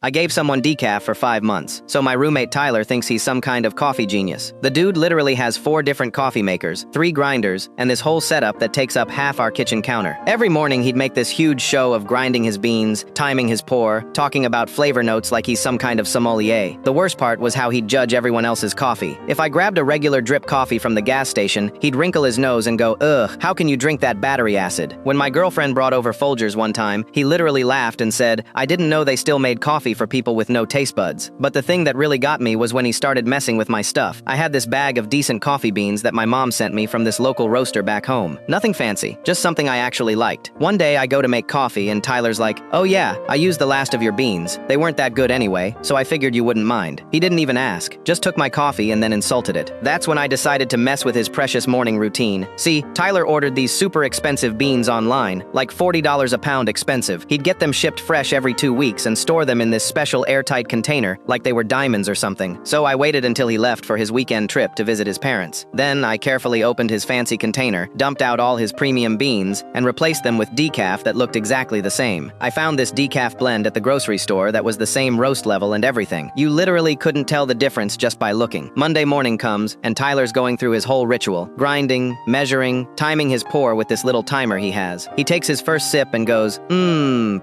I gave someone decaf for 5 months, so my roommate Tyler thinks he's some kind of coffee genius. The dude literally has 4 different coffee makers, 3 grinders, and this whole setup that takes up half our kitchen counter. Every morning he'd make this huge show of grinding his beans, timing his pour, talking about flavor notes like he's some kind of sommelier. The worst part was how he'd judge everyone else's coffee. If I grabbed a regular drip coffee from the gas station, he'd wrinkle his nose and go, "Ugh, how can you drink that battery acid?" When my girlfriend brought over Folgers one time, he literally laughed and said, "I didn't know they still made coffee for people with no taste buds." But the thing that really got me was when he started messing with my stuff. I had this bag of decent coffee beans that my mom sent me from this local roaster back home. Nothing fancy, just something I actually liked. One day I go to make coffee and Tyler's like, "Oh yeah, I used the last of your beans. They weren't that good anyway, so I figured you wouldn't mind." He didn't even ask, just took my coffee and then insulted it. That's when I decided to mess with his precious morning routine. See, Tyler ordered these super expensive beans online, like $40 a pound expensive. He'd get them shipped fresh every 2 weeks and store them in this special airtight container, like they were diamonds or something. So I waited until he left for his weekend trip to visit his parents. Then I carefully opened his fancy container, dumped out all his premium beans, and replaced them with decaf that looked exactly the same. I found this decaf blend at the grocery store that was the same roast level and everything. You literally couldn't tell the difference just by looking. Monday morning comes, and Tyler's going through his whole ritual, grinding, measuring, timing his pour with this little timer he has. He takes his first sip and goes,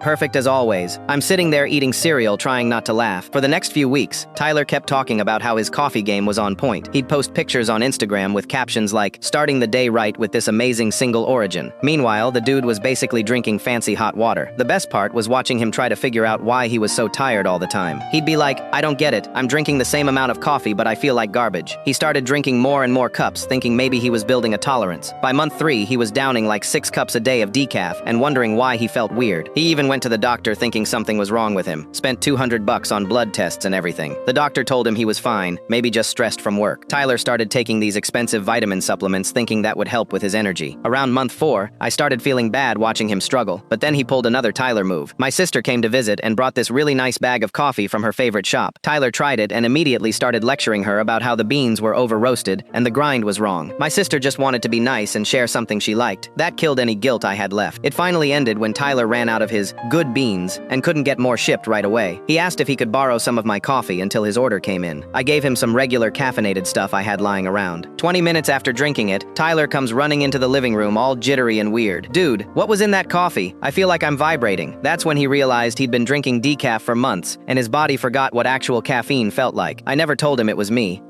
perfect as always." I'm sitting there eating cereal trying not to laugh. For the next few weeks, Tyler kept talking about how his coffee game was on point. He'd post pictures on Instagram with captions like, "Starting the day right with this amazing single origin." Meanwhile, the dude was basically drinking fancy hot water. The best part was watching him try to figure out why he was so tired all the time. He'd be like, "I don't get it. I'm drinking the same amount of coffee, but I feel like garbage." He started drinking more and more cups, thinking maybe he was building a tolerance. By month 3, he was downing like 6 cups a day of decaf and wondering why he felt weird. He even went to the doctor thinking something was wrong with him. Spent $200 on blood tests and everything. The doctor told him he was fine, maybe just stressed from work. Tyler started taking these expensive vitamin supplements thinking that would help with his energy. Around month 4, I started feeling bad watching him struggle, but then he pulled another Tyler move. My sister came to visit and brought this really nice bag of coffee from her favorite shop. Tyler tried it and immediately started lecturing her about how the beans were over-roasted and the grind was wrong. My sister just wanted to be nice and share something she liked. That killed any guilt I had left. It finally ended when Tyler ran out of his good beans and couldn't get more shipped right away. He asked if he could borrow some of my coffee until his order came in. I gave him some regular caffeinated stuff I had lying around. 20 minutes after drinking it, Tyler comes running into the living room all jittery and weird. "Dude, what was in that coffee? I feel like I'm vibrating." That's when he realized he'd been drinking decaf for months, and his body forgot what actual caffeine felt like. I never told him it was me.